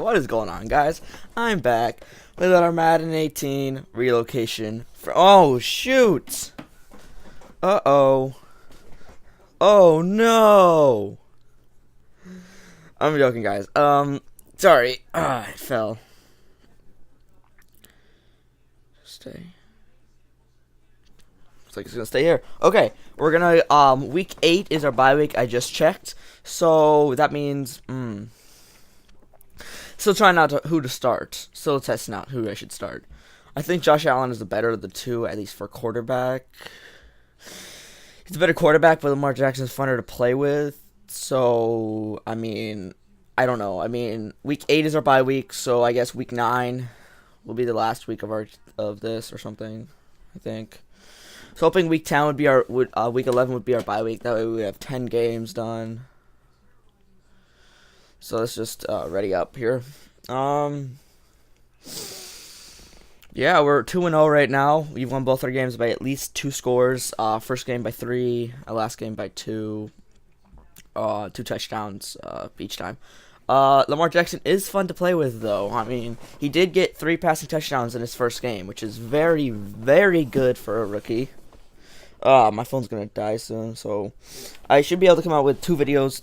What is going on, guys? I'm back with our Madden 18 relocation. Oh, shoot! Uh-oh. Oh, no! I'm joking, guys. Sorry. I fell. Stay. Looks like it's gonna stay here. Okay, we're gonna, week 8 is our bye week. I just checked. So, that means, still trying out who to start. Still testing out who I should start. I think Josh Allen is the better of the two, at least for quarterback. He's a better quarterback, but Lamar Jackson's funner to play with. So, I mean, I don't know. I mean, week 8 is our bye week, so I guess week 9 will be the last week of this or something, I think. So hoping week 10 would be week 11 would be our bye week. That way we have 10 games done. So let's just ready up here. Yeah, we're 2-0 right now. We've won both our games by at least 2 scores. First game by 3, last game by 2. 2 touchdowns each time. Lamar Jackson is fun to play with, though. I mean, he did get 3 passing touchdowns in his first game, which is very, very good for a rookie. My phone's gonna die soon, so I should be able to come out with 2 videos,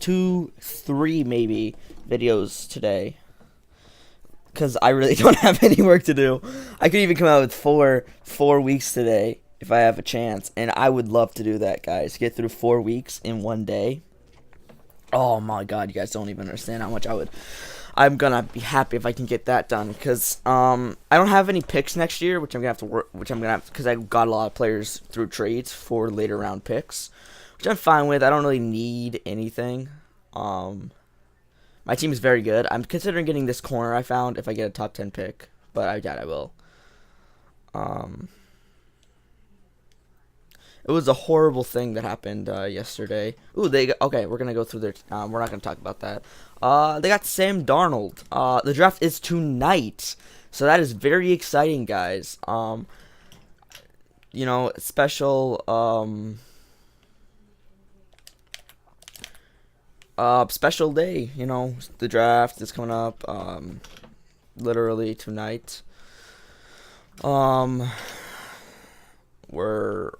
3 maybe videos today, because I really don't have any work to do. I could even come out with 4 weeks today if I have a chance, and I would love to do that, guys. Get through 4 weeks in one day. Oh my God, you guys don't even understand how much I'm gonna be happy if I can get that done, because I don't have any picks next year, which I'm gonna have to work, because I got a lot of players through trades for later round picks, which I'm fine with. I don't really need anything. My team is very good. I'm considering getting this corner I found if I get a top 10 pick, but I doubt I will. It was a horrible thing that happened yesterday. Ooh, okay. We're gonna go through their. We're not gonna talk about that. They got Sam Darnold. The draft is tonight, so that is very exciting, guys. You know, special special day. You know, the draft is coming up. Literally tonight. We're.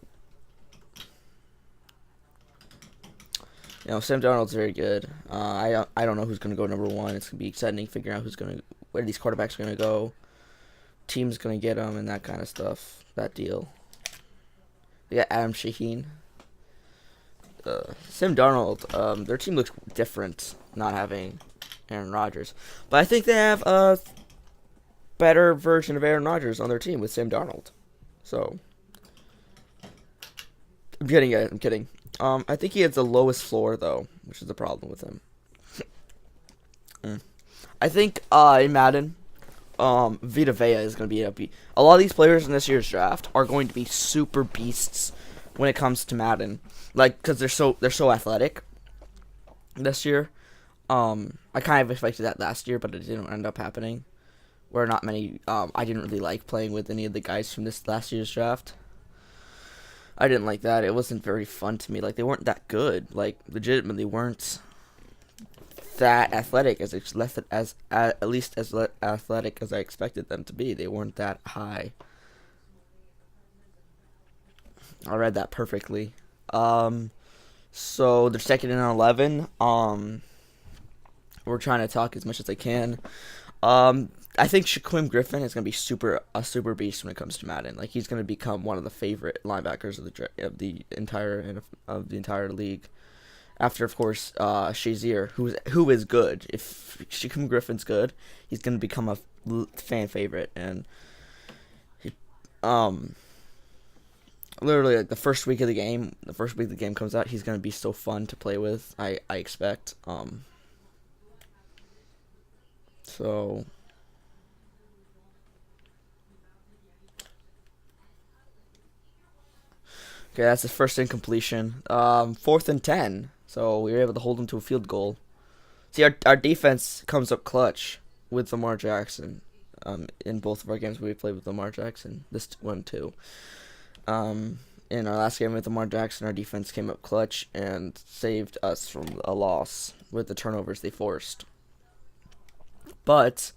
You know, Sam Darnold's very good. I don't know who's gonna go number 1. It's gonna be exciting figuring out where these quarterbacks are gonna go. Team's gonna get them and that kind of stuff. That deal. They got Adam Shaheen. Sam Darnold. Their team looks different not having Aaron Rodgers, but I think they have a better version of Aaron Rodgers on their team with Sam Darnold. So I'm kidding, guys. I'm kidding. I think he has the lowest floor, though, which is the problem with him. I think in Madden, Vita Vea is going to be a lot of these players in this year's draft are going to be super beasts when it comes to Madden, like because they're so athletic this year. I kind of expected that last year, but it didn't end up happening. Where not many, I didn't really like playing with any of the guys from this last year's draft. I didn't like that. It wasn't very fun to me. Like, they weren't that good. Like, legitimately weren't that athletic at least as athletic as I expected them to be. They weren't that high. I read that perfectly. So they're second and 11. We're trying to talk as much as I can. I think Shaquem Griffin is going to be a super beast when it comes to Madden. Like, he's going to become one of the favorite linebackers of the entire league. After, of course, Shazier, who is good. If Shaquem Griffin's good, he's going to become a fan favorite. And literally, like, the first week the game comes out, he's going to be so fun to play with. I expect. So. Okay, that's his first incompletion. 4th and 10. So we were able to hold him to a field goal. See, our defense comes up clutch with Lamar Jackson. In both of our games we played with Lamar Jackson. This one too. In our last game with Lamar Jackson, our defense came up clutch and saved us from a loss with the turnovers they forced. But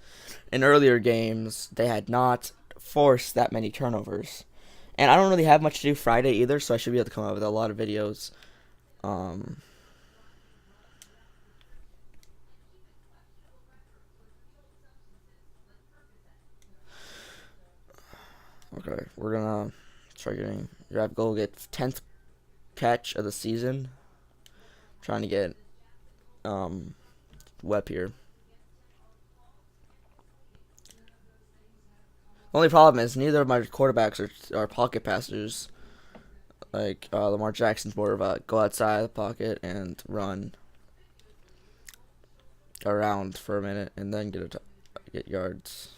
in earlier games, they had not forced that many turnovers. And I don't really have much to do Friday either, so I should be able to come up with a lot of videos. Um, okay, we're gonna try getting grab goal, get 10th catch of the season. Trying to get Web here. The only problem is neither of my quarterbacks are pocket passers. Like Lamar Jackson's more of a go outside the pocket and run around for a minute and then get yards.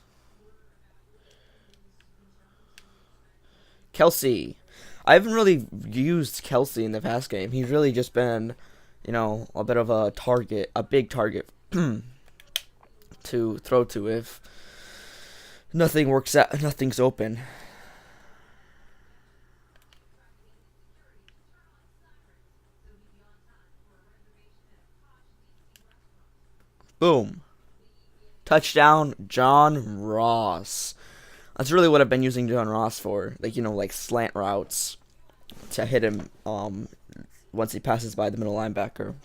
Kelsey. I haven't really used Kelsey in the past game. He's really just been, a bit of a target, a big target to throw to if nothing works out, nothing's open. Boom. Touchdown, John Ross. That's really what I've been using John Ross for. Like slant routes to hit him once he passes by the middle linebacker.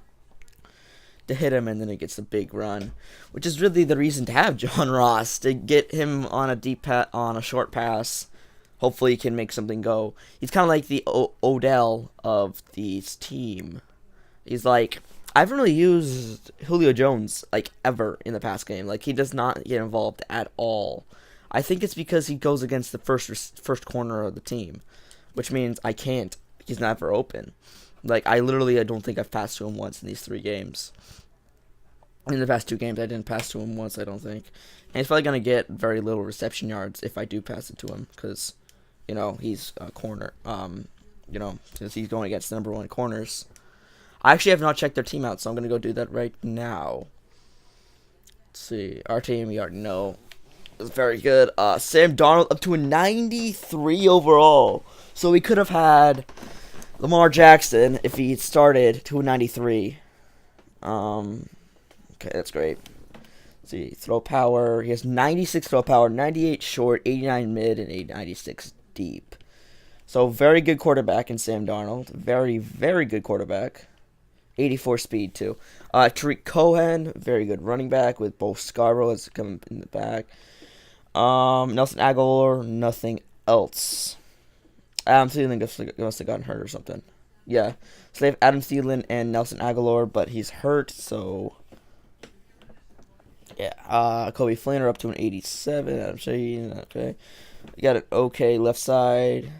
To hit him and then he gets a big run. Which is really the reason to have John Ross. To get him on a short pass. Hopefully he can make something go. He's kind of like the Odell of this team. He's like, I haven't really used Julio Jones ever in the past game. He does not get involved at all. I think it's because he goes against the first corner of the team, which means I can't. He's never open. I don't think I've passed to him once in these 3 games. In the past 2 games, I didn't pass to him once, I don't think. And he's probably going to get very little reception yards if I do pass it to him because, he's a corner. Since he's going against the number 1 corners. I actually have not checked their team out, so I'm going to go do that right now. Let's see. Our team, we already know. It's very good. Sam Darnold up to a 93 overall. So we could have had Lamar Jackson if he started to a 93. Okay, that's great. Let's see. Throw power. He has 96 throw power, 98 short, 89 mid, and 96 deep. So very good quarterback in Sam Darnold. Very, very good quarterback. 84 speed, too. Tariq Cohen, very good running back with both Scarborough as coming in the back. Nelson Aguilar, nothing else. Adam Thielen must have gotten hurt or something. Yeah. So they have Adam Thielen and Nelson Aguilar, but he's hurt, so... Yeah. Kobe Fleener up to an 87. Adam Shaheen, okay. You got an okay left side.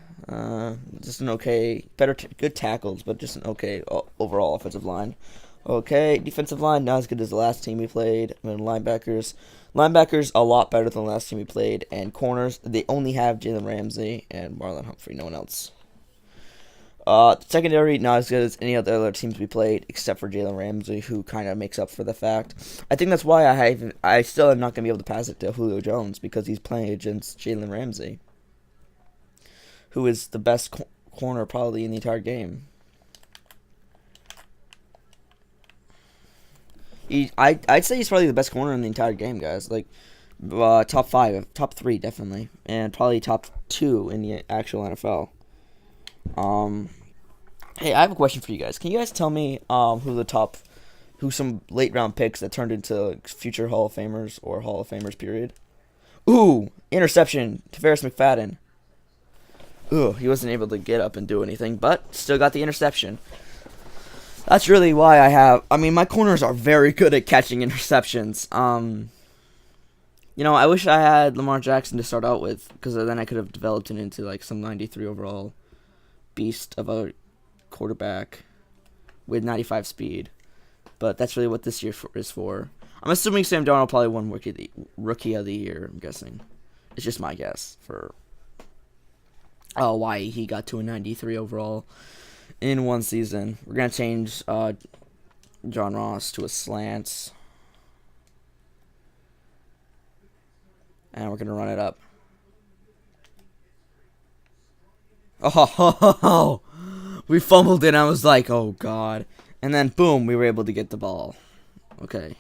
Just an okay, good tackles, but just an okay overall offensive line. Okay, defensive line, not as good as the last team we played. I mean, linebackers a lot better than the last team we played. And corners, they only have Jalen Ramsey and Marlon Humphrey, no one else. Secondary, not as good as any of the other teams we played, except for Jalen Ramsey, who kind of makes up for the fact. I think that's why I still am not going to be able to pass it to Julio Jones, because he's playing against Jalen Ramsey, who is the best corner probably in the entire game. I'd say he's probably the best corner in the entire game, guys. Top 5, top 3 definitely, and probably top 2 in the actual NFL. Hey, I have a question for you guys. Can you guys tell me who some late round picks that turned into future Hall of Famers or Hall of Famers period? Ooh, interception, Tavares McFadden. Ooh, he wasn't able to get up and do anything, but still got the interception. That's really why my corners are very good at catching interceptions. I wish I had Lamar Jackson to start out with, because then I could have developed him into some 93 overall beast of a quarterback with 95 speed. But that's really what this year is for. I'm assuming Sam Darnold probably won rookie of the year, I'm guessing. It's just my guess for why he got to a 93 overall in one season. We're going to change John Ross to a slant. And we're going to run it up. Oh, we fumbled it, and I was like, oh, God. And then, boom, we were able to get the ball. Okay.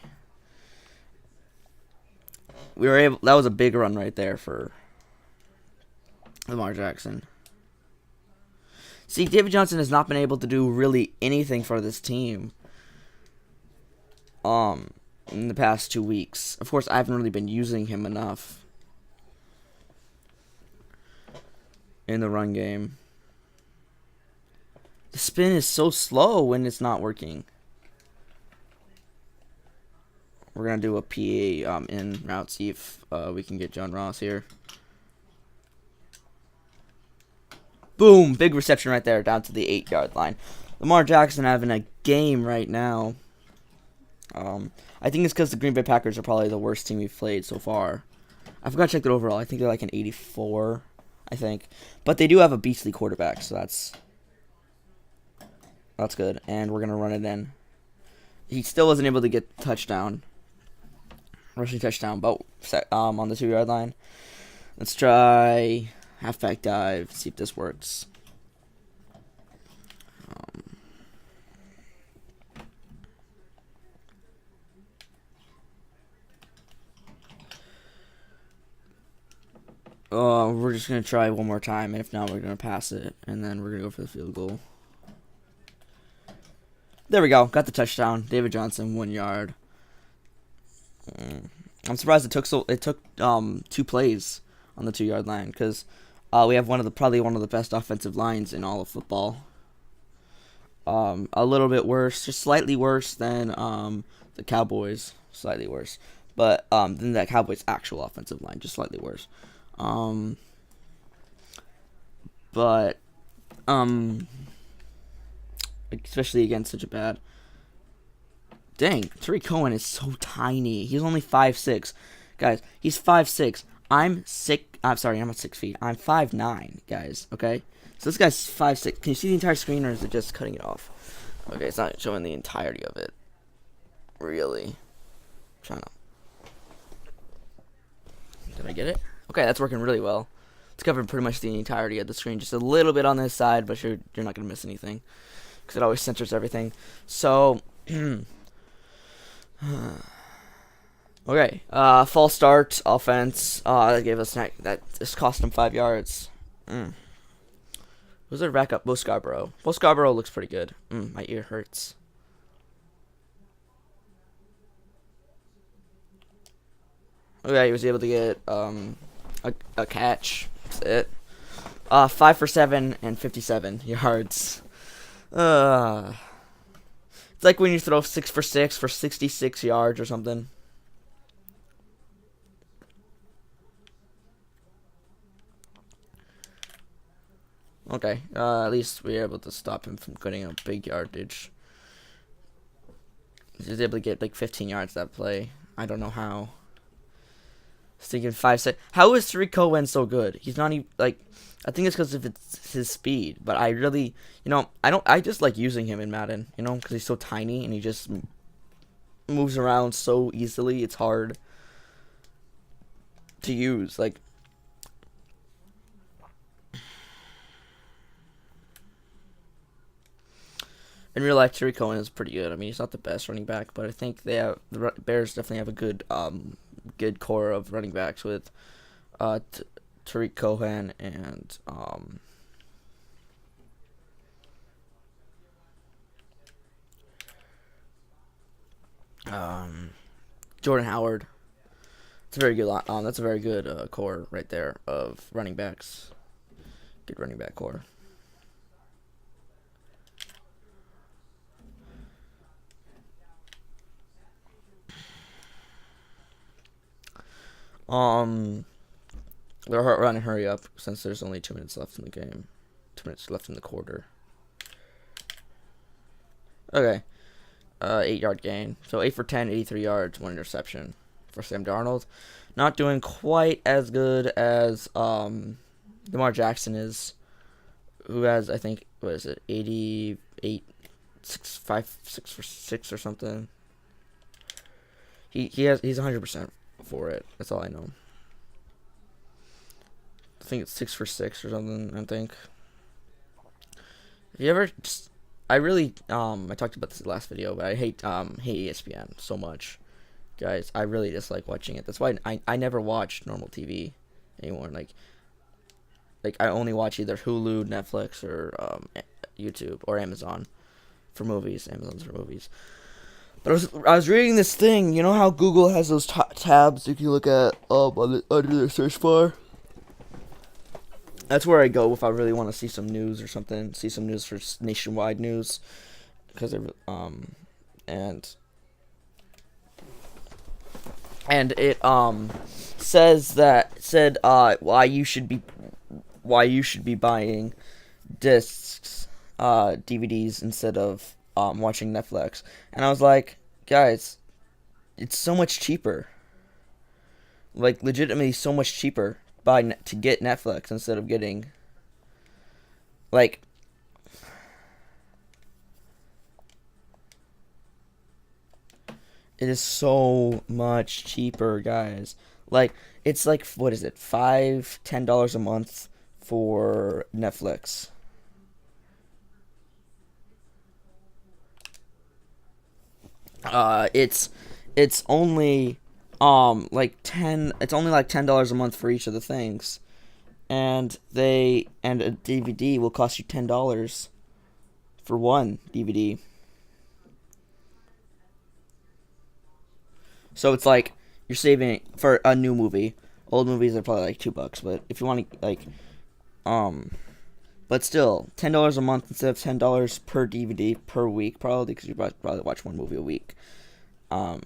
we were able. That was a big run right there for Lamar Jackson. See, David Johnson has not been able to do really anything for this team. In the past 2 weeks. Of course, I haven't really been using him enough in the run game. The spin is so slow when it's not working. We're going to do a PA in route, see if we can get John Ross here. Boom! Big reception right there, down to the 8-yard line. Lamar Jackson having a game right now. I think it's because the Green Bay Packers are probably the worst team we've played so far. I forgot to check it overall. I think they're like an 84, I think. But they do have a beastly quarterback, so that's good. And we're going to run it in. He still wasn't able to get touchdown. Rushing touchdown, but on the 2-yard line. Let's try halfback dive, see if this works. We're just going to try one more time, and if not, we're going to pass it, and then we're going to go for the field goal. There we go. Got the touchdown. David Johnson, 1 yard. I'm surprised it took 2 plays on the 2-yard line, because we have probably one of the best offensive lines in all of football. A little bit worse, just slightly worse than the Cowboys, slightly worse, but than that Cowboys' actual offensive line, just slightly worse. But especially against such a bad. Dang, Tariq Cohen is so tiny. He's only 5'6", guys. He's 5'6". I'm not 6 feet. I'm 5'9", guys. Okay, so this guy's 5'6". Can you see the entire screen, or is it just cutting it off? Okay, it's not showing the entirety of it. Really, I'm trying to. Did I get it? Okay, that's working really well. It's covering pretty much the entirety of the screen, just a little bit on this side, but you're not gonna miss anything because it always censors everything. So, okay, false start offense. That gave us that just cost him 5 yards. Who's our backup? Bo Scarborough. Bo Scarborough looks pretty good. My ear hurts. Okay, he was able to get a catch. That's it. 5 for 7 and 57 yards. It's like when you throw 6 for 6 for 66 yards or something. Okay, at least we were able to stop him from getting a big yardage. He was able to get like 15 yards that play. I don't know how. Thinking 5'6". How is Tariq Cohen so good? He's not even like. I think it's because of his speed, but I really, I just like using him in Madden, because he's so tiny and he just moves around so easily. It's hard to use. Like, in real life, Tariq Cohen is pretty good. I mean, he's not the best running back, but I think the Bears definitely have a good core of running backs with Tariq Cohen and Jordan Howard. It's a very good. That's a very good core right there of running backs. Good running back core. They're running hurry up since there's only 2 minutes left in the game. 2 minutes left in the quarter. Okay. 8-yard gain. So 8 for 10, 83 yards, 1 interception for Sam Darnold. Not doing quite as good as Lamar Jackson is, who has, I think, 88, 6 for 6 or something. He's 100% for it. That's all I know. I think it's 6 for 6 or something. I think. If you ever I really I talked about this in the last video, but I hate ESPN so much. guys. I really dislike watching it. That's why I never watch normal TV anymore. Like I only watch either Hulu, Netflix, or YouTube or Amazon for movies. Amazon's for movies. But I was reading this thing. You know how Google has those tabs you can look at under their search bar. That's where I go if I really want to see some news or something. See some news for nationwide news, because and it said why you should be buying discs, DVDs instead of watching Netflix. And I was like, guys, it's so much cheaper. Like legitimately so much cheaper to get Netflix instead of getting like it is so much cheaper, guys. Like it's like what is it, $5-10 a month for Netflix. It's only like 10 it's only like $10 a month for each of the things, and a DVD will cost you $10 for one DVD. So it's like you're saving for a new movie. Old movies are probably like $2, but if you want to um but still $10 a month instead of $10 per DVD per week, probably, because you probably watch one movie a week.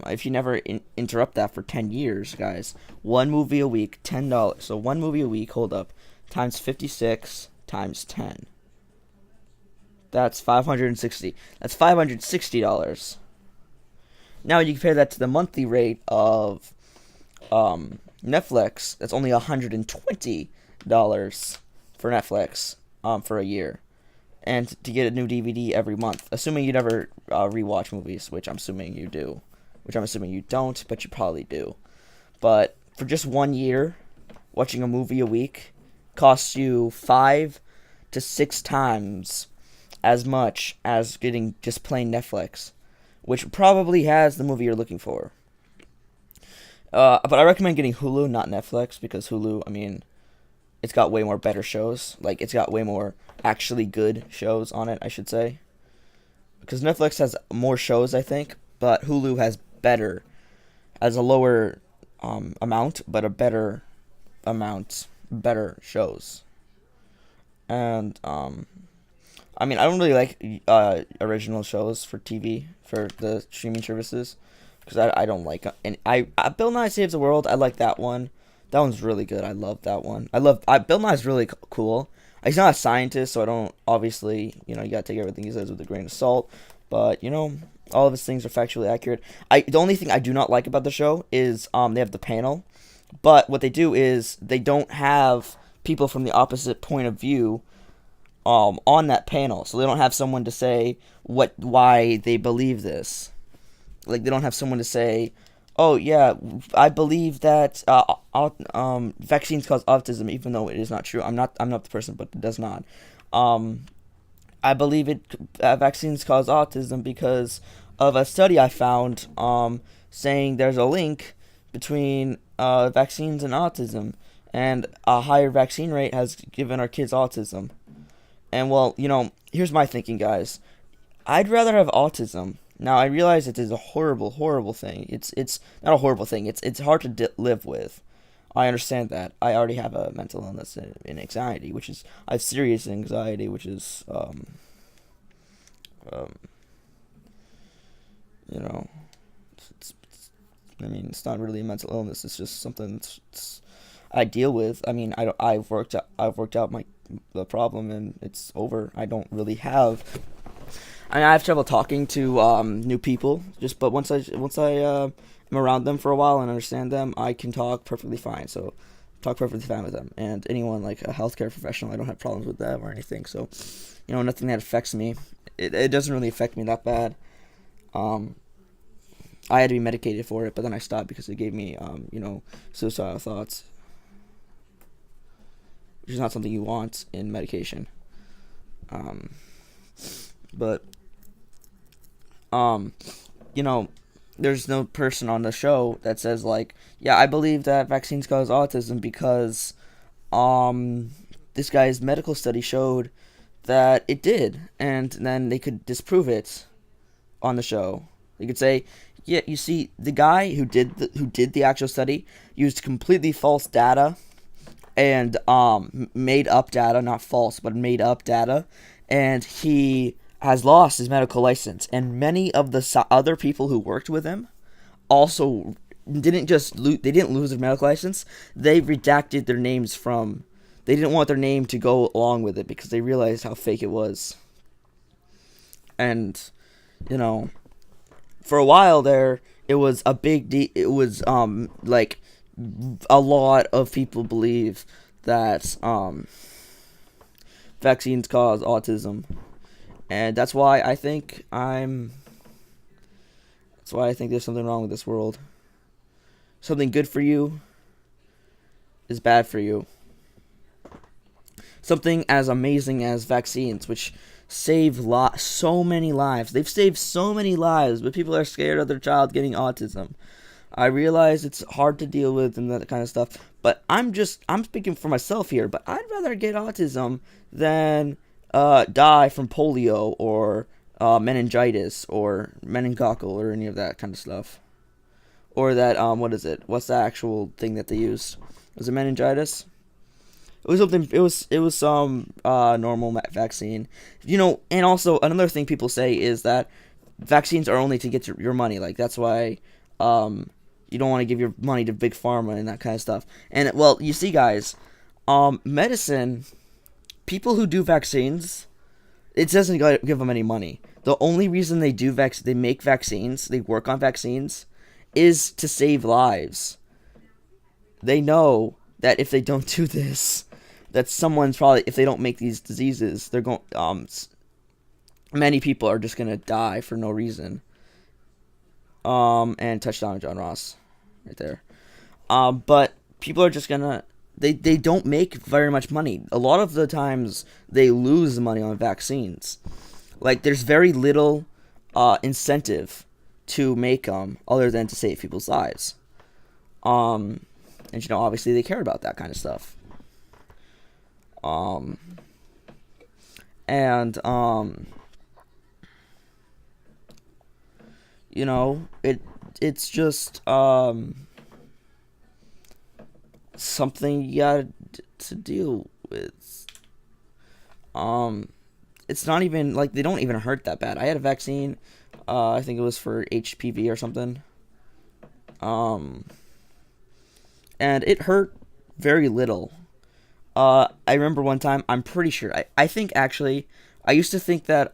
If you never interrupt that for 10 years, guys, one movie a week, $10. So one movie a week, hold up, times 56 times 10. That's 560. That's $560. Now you compare that to the monthly rate of Netflix. That's only $120 for Netflix for a year, and to get a new DVD every month, assuming you never rewatch movies, which I'm assuming you do, which I'm assuming you don't, but you probably do. But for just 1 year, watching a movie a week costs you 5 to 6 times as much as getting just plain Netflix, which probably has the movie you're looking for. But I recommend getting Hulu, not Netflix, because Hulu, I mean, it's got way more better shows. Like, it's got way more actually good shows on it, I should say. Because Netflix has more shows, I think, but Hulu has a lower amount, but a better amount, better shows. And, I mean, I don't really like original shows for TV, for the streaming services, because I don't like it. And Bill Nye Saves the World, I like that one. That one's really good. I love that one. Bill Nye's really cool. He's not a scientist, so I don't, obviously, you gotta take everything he says with a grain of salt. But, all of his things are factually accurate. The only thing I do not like about the show is they have the panel. But what they do is they don't have people from the opposite point of view on that panel. So they don't have someone to say why they believe this. Like, they don't have someone to say, oh, yeah, I believe that vaccines cause autism, even though it is not true. I'm not the person, but it does not. I believe vaccines cause autism because of a study I found saying there's a link between vaccines and autism, and a higher vaccine rate has given our kids autism. And, well, here's my thinking, guys. I'd rather have autism. Now, I realize it is a horrible, horrible thing. It's not a horrible thing. It's hard to live with. I understand that. I already have a mental illness and anxiety, I have serious anxiety, which is, it's not really a mental illness. It's just something I deal with. I mean, I've worked out the problem, and it's over. I don't really have. I have trouble talking to new people. But once I am around them for a while and understand them, I can talk perfectly fine. So, talk perfectly fine with them. And anyone like a healthcare professional, I don't have problems with them or anything. So, nothing that affects me. It doesn't really affect me that bad. I had to be medicated for it, but then I stopped because it gave me, suicidal thoughts, which is not something you want in medication. But there's no person on the show that says like, yeah, I believe that vaccines cause autism because um this guy's medical study showed that it did, and then they could disprove it on the show. They could say, yeah, you see, the guy who did the actual study used completely false data and made up data, not false, but made up data, and he has lost his medical license. And many of the other people who worked with him also they didn't lose their medical license. They redacted their names from. They didn't want their name to go along with it because they realized how fake it was. And you know, for a while there, it was a it was like a lot of people believe that vaccines cause autism, and that's why I think there's something wrong with this world. Something good for you is bad for you. Something as amazing as vaccines, which save so many lives. They've saved so many lives, but people are scared of their child getting autism. I realize it's hard to deal with and that kind of stuff, but I'm speaking for myself here, but I'd rather get autism than die from polio or meningitis or meningococcal or any of that kind of stuff. Or that, what is it? What's the actual thing that they used? Was it meningitis? It was something. It was some normal vaccine, And also another thing people say is that vaccines are only to get your money. Like that's why you don't want to give your money to big pharma and that kind of stuff. And well, you see, guys, medicine, people who do vaccines, it doesn't give them any money. The only reason they make vaccines, they work on vaccines, is to save lives. They know that if they don't do this, that someone's probably, if they don't make these diseases, they're going many people are just gonna die for no reason. And touchdown John Ross right there. But people are just gonna they don't make very much money. A lot of the times they lose money on vaccines. Like there's very little incentive to make them other than to save people's lives. And obviously they care about that kind of stuff. And it's just something you got to deal with. It's not even like they don't even hurt that bad. I had a vaccine. I think it was for HPV or something. And it hurt very little. I remember one time, I'm pretty sure, I think actually, I used to think that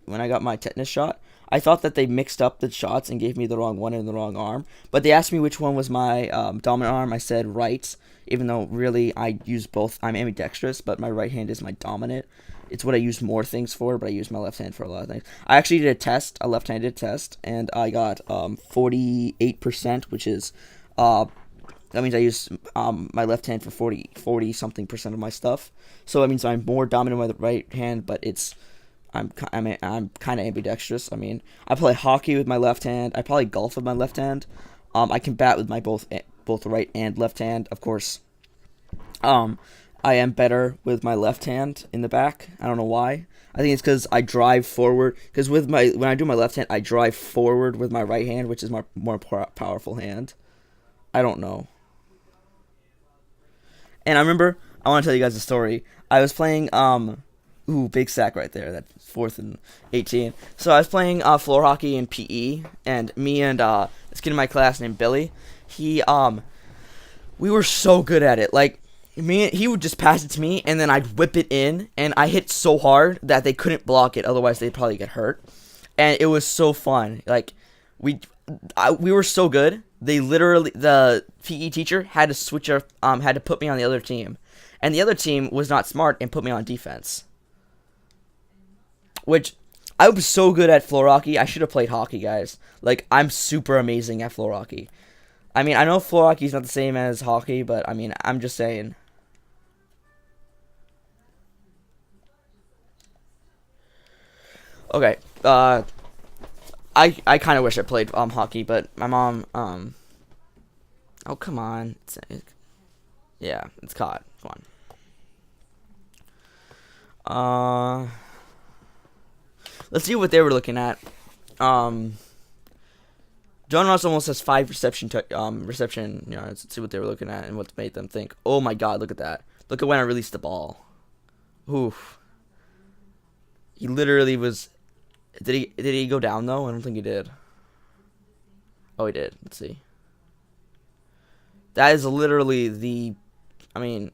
when I got my tetanus shot, I thought that they mixed up the shots and gave me the wrong one in the wrong arm. But they asked me which one was my dominant arm. I said right, even though really I use both. I'm ambidextrous, but my right hand is my dominant. It's what I use more things for, but I use my left hand for a lot of things. I actually did a left-handed test, and I got 48%, which is that means I use my left hand for 40 something percent of my stuff. So that means I'm more dominant with the right hand, but I'm kind of ambidextrous. I mean, I play hockey with my left hand. I probably golf with my left hand. I can bat with my both right and left hand. Of course, I am better with my left hand in the back. I don't know why. I think it's because I drive forward. Because when I do my left hand, I drive forward with my right hand, which is my more powerful hand. I don't know. And I remember, I want to tell you guys a story. I was playing, big sack right there. That's 4th and 18. So I was playing floor hockey in PE, and me and this kid in my class named Billy, we were so good at it. Like, he would just pass it to me, and then I'd whip it in, and I hit so hard that they couldn't block it. Otherwise, they'd probably get hurt. And it was so fun. Like, we were so good. The PE teacher had to put me on the other team, and the other team was not smart and put me on defense. Which I was so good at floor hockey. I should have played hockey, guys. Like I'm super amazing at floor hockey. I mean, I know floor hockey is not the same as hockey, but I mean, I'm just saying. Okay. I kind of wish I played hockey, but my mom oh come on, yeah, it's caught. Come on. Let's see what they were looking at. John Ross almost has 5 reception yards. Let's see what they were looking at and what made them think. Oh my God, look at that! Look at when I released the ball. Oof. He literally was. Did he go down though? I don't think he did. Oh, he did. Let's see. That is literally the. I mean,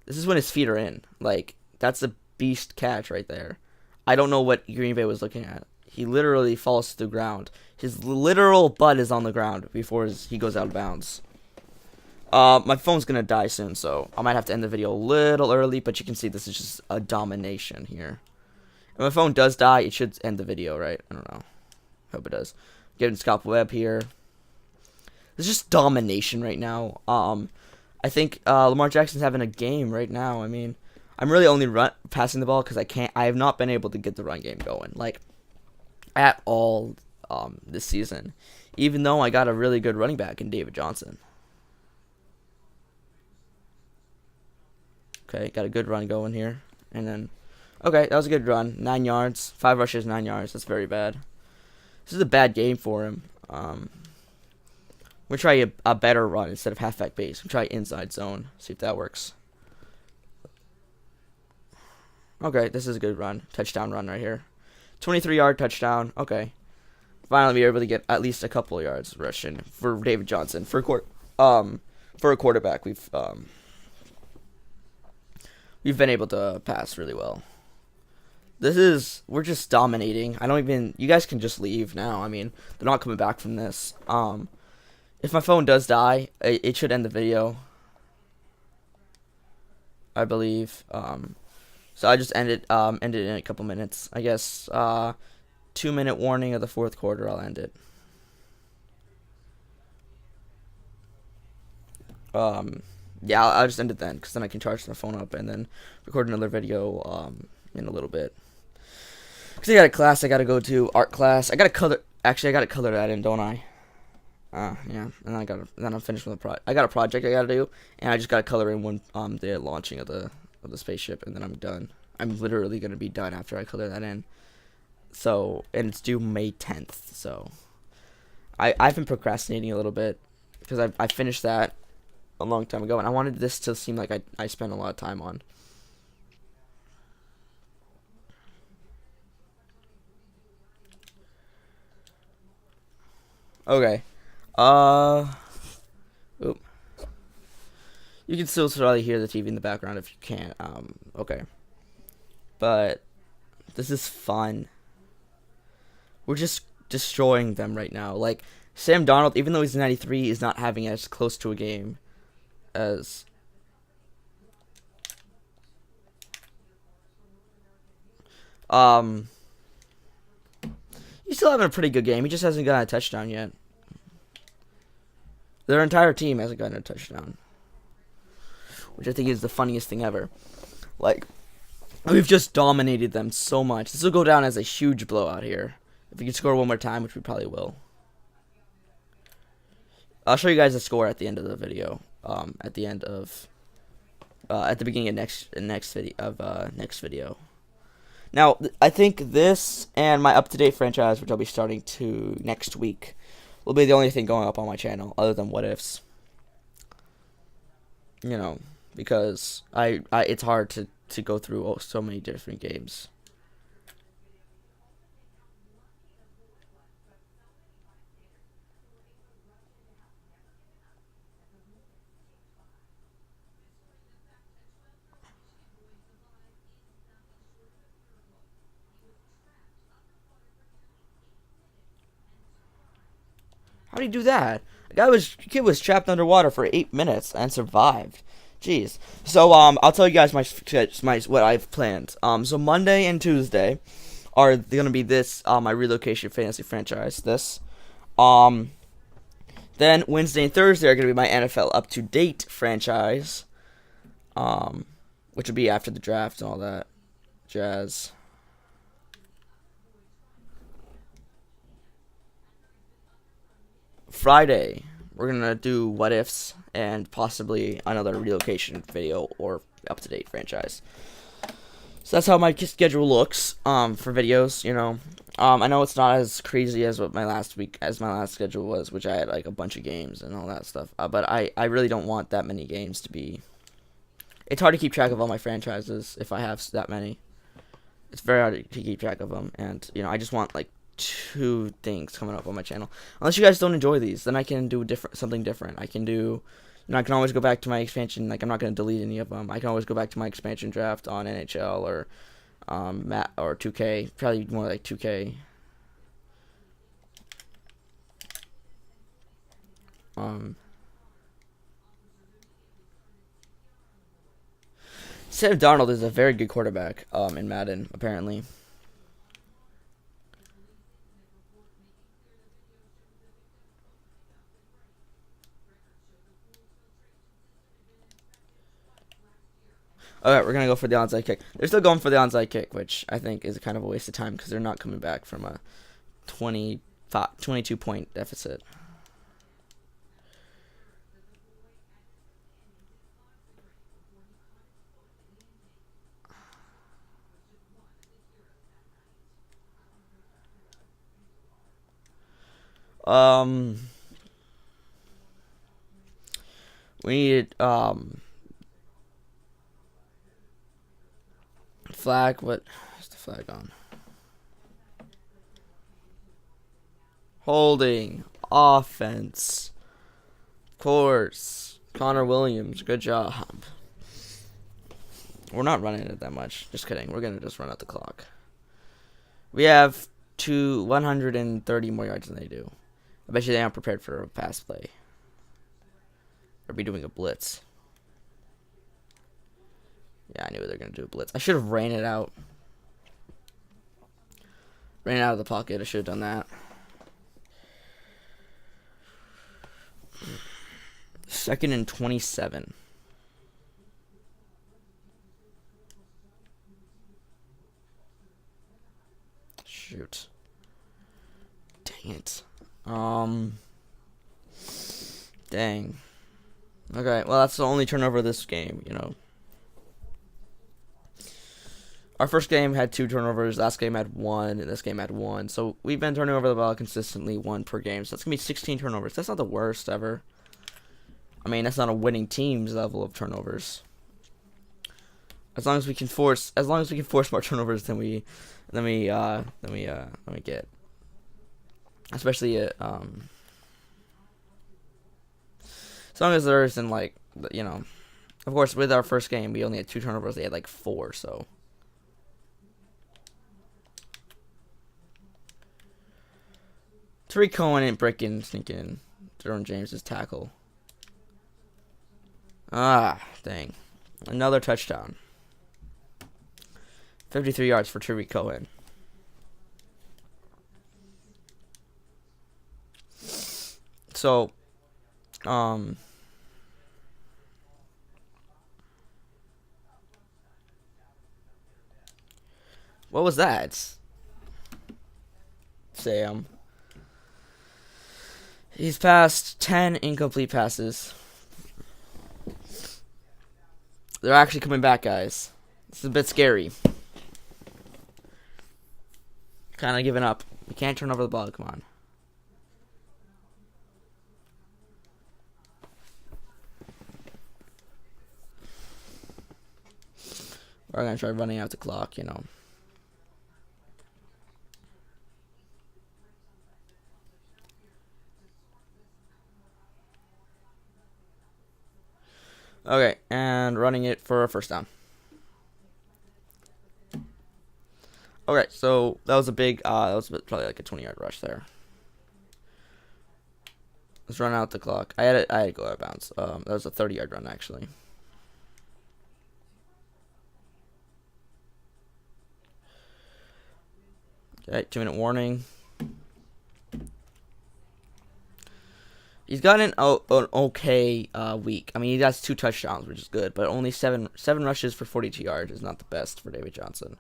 this is when his feet are in. Like, that's a beast catch right there. I don't know what Green Bay was looking at. He literally falls to the ground. His literal butt is on the ground before he goes out of bounds. My phone's gonna die soon, so I might have to end the video a little early, but you can see this is just a domination here. If my phone does die, it should end the video, right? I don't know. Hope it does. Getting Scott Webb here. It's just domination right now. I think Lamar Jackson's having a game right now. I mean, I'm really only passing the ball because I have not been able to get the run game going, like, at all this season. Even though I got a really good running back in David Johnson. Okay, got a good run going here. And then, okay, that was a good run. 9 yards. 5 rushes, 9 yards. That's very bad. This is a bad game for him. We'll try a better run instead of halfback base. We'll try inside zone. See if that works. Okay, this is a good run. Touchdown run right here. 23-yard touchdown. Okay. Finally, we were able to get at least a couple of yards rushing for David Johnson. For a quarterback, we've been able to pass really well. We're just dominating. You guys can just leave now. I mean, they're not coming back from this. If my phone does die, it should end the video, I believe. So I just ended it in a couple minutes. I guess 2-minute warning of the 4th quarter. I'll end it. Yeah, I'll just end it then, because then I can charge my phone up and then record another video in a little bit. Because I got a class I got to go to, art class. I got to color that in, don't I? Yeah, and then I'm finished with I got a project I got to do, and I just got to color in one the launching of the spaceship, and then I'm done. I'm literally gonna be done after I color that in. So, and it's due May 10th. So, I've been procrastinating a little bit because I finished that a long time ago, and I wanted this to seem like I spent a lot of time on. Okay. Oop. You can still probably hear the TV in the background if you can't. Okay. But this is fun. We're just destroying them right now. Like, Sam Darnold, even though he's 93, is not having as close to a game as he's still having a pretty good game. He just hasn't gotten a touchdown yet. Their entire team hasn't gotten a touchdown, which I think is the funniest thing ever. Like, we've just dominated them so much. This will go down as a huge blowout here. If we can score one more time, which we probably will. I'll show you guys the score at the end of the video. At the beginning of next video. Now, I think this and my up-to-date franchise, which I'll be starting to next week, will be the only thing going up on my channel, other than what ifs. You know, because it's hard to go through so many different games. How did he do that? Kid was trapped underwater for 8 minutes and survived. Jeez. So I'll tell you guys my what I've planned. So Monday and Tuesday are gonna be this my relocation fantasy franchise. This. Then Wednesday and Thursday are gonna be my NFL up to date franchise. Which will be after the draft and all that jazz. Friday, we're gonna do what ifs and possibly another relocation video or up to date franchise. So that's how my schedule looks for videos. I know it's not as crazy as what my last schedule was, which I had like a bunch of games and all that stuff. But I really don't want that many games to be. It's hard to keep track of all my franchises if I have that many. It's very hard to keep track of them, and I just want like 2 things coming up on my channel. Unless you guys don't enjoy these, then I can do something different. I can do, I can always go back to my expansion. Like I'm not gonna delete any of them. I can always go back to my expansion draft on NHL or or 2K. Probably more like 2K. Sam Darnold is a very good quarterback in Madden, apparently. Alright, we're going to go for the onside kick. They're still going for the onside kick, which I think is kind of a waste of time because they're not coming back from a 22-point deficit. We needed, flag. What is the flag on? Holding. Offense. Of course. Connor Williams. Good job. We're not running it that much. Just kidding. We're going to just run out the clock. We have 130 more yards than they do. I bet you they aren't prepared for a pass play. Or be doing a blitz. Yeah, I knew they were going to do a blitz. I should have ran it out. Ran it out of the pocket. I should have done that. 2nd and 27. Shoot. Dang it. Dang. Okay, well, that's the only turnover of this game, Our first game had 2 turnovers, last game had 1, and this game had 1. So we've been turning over the ball consistently 1 per game. So that's going to be 16 turnovers. That's not the worst ever. I mean, that's not a winning team's level of turnovers. As long as we can force more turnovers than we get. Especially as long as there isn't like, of course with our first game we only had 2 turnovers, they had like 4, so Tariq Cohen ain't breaking sneaking Jerome James's tackle. Dang. Another touchdown. 53 yards for Tariq Cohen. So, what was that? Sam. He's passed 10 incomplete passes. They're actually coming back, guys. This is a bit scary. Kind of giving up. We can't turn over the ball. Come on. We're going to try running out the clock, Okay, and running it for a first down. Okay, so that was a big, that was probably like a 20-yard rush there. Let's run out the clock. I had to go out of bounds. That was a 30-yard run, actually. Okay, 2-minute warning. He's got an okay week. I mean, he has 2 touchdowns, which is good, but only 7 rushes for 42 yards is not the best for David Johnson.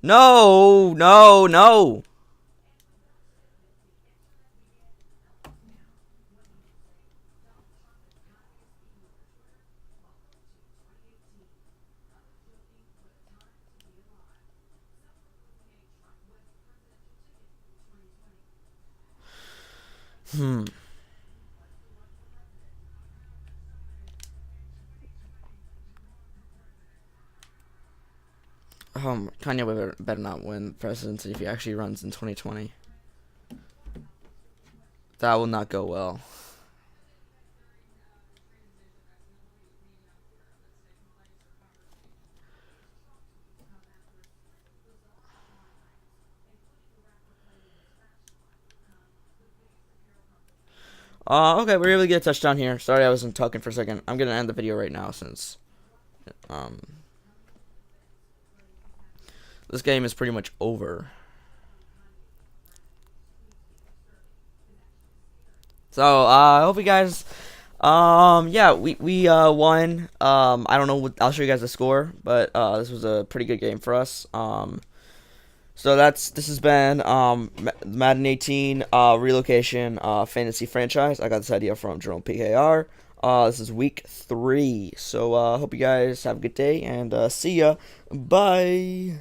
No, no, no. Hmm. Kanye better not win presidency if he actually runs in 2020. That will not go well. Okay, we're able to get a touchdown here. Sorry, I wasn't talking for a second. I'm gonna end the video right now since um this game is pretty much over. So I hope you guys yeah, we won. I don't know what, I'll show you guys the score, but this was a pretty good game for us. So this has been Madden 18 relocation fantasy franchise. I got this idea from Jerome PKR. This is week 3. So hope you guys have a good day and see ya. Bye.